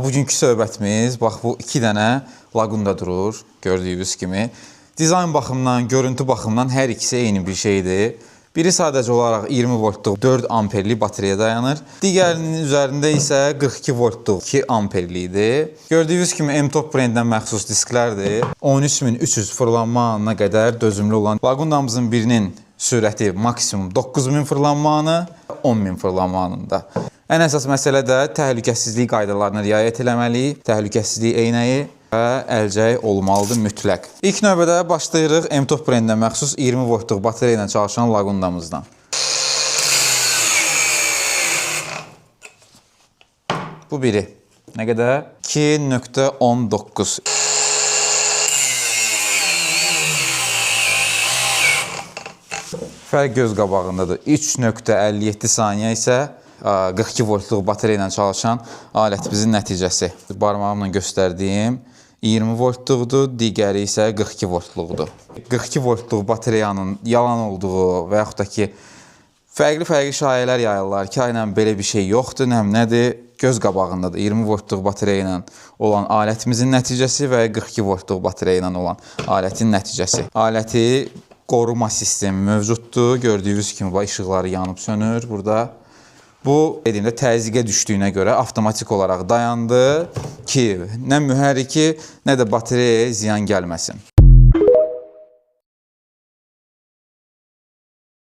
Bugünkü söhbətimiz, bax bu 2 dənə laqunda durur, gördüyünüz kimi. Dizayn baxımdan, görüntü baxımdan hər ikisi eyni bir şeydir. Biri sadəcə olaraq 20 voltluq 4 amperlik batareya dayanır. Digərinin üzərində isə 42 voltluq 2 amperlikdir. Gördüyünüz kimi M-Top brendindən məxsus disklərdir. 13300 fırlanma anına qədər dözümlü olan laqundamızın birinin sürəti maksimum 9000 fırlanma anı, 10000 fırlanma anında. Ən əsas məsələ də təhlükəsizlik qaydalarına riayət eləməliyik. Təhlükəsizlik eynəyi və əlcək olmalıdır mütləq. İlk növbədə başlayırıq M-Top brendindən məxsus 20 voltluq batareya ilə çalışan laqundamızdan. Bu biri. Nə qədər? 2.19. Fərq göz qabağındadır. 3.57 saniyə isə 42 voltluq batareya ilə çalışan alətimizin nəticəsi. Barmağımla göstərdiyim 20 voltluqdur, digəri isə 42 voltluqdur. 42 voltluq batareyanın yalan olduğu və yaxud da ki, fərqli şayələr yayırlar ki, aynen belə bir şey yoxdur, nədir? Göz qabağındadır. 20 voltluq batareya ilə olan alətimizin nəticəsi və 42 voltluq batareya ilə olan alətin nəticəsi. Aləti qoruma sistemi mövcuddur. Gördüyünüz kimi işıqları yanıb sönür burada. Bu, dediyimdə, təzyiqə düşdüyünə görə avtomatik olaraq dayandı ki, nə mühərriki, nə də batareyaya ziyan gəlməsin.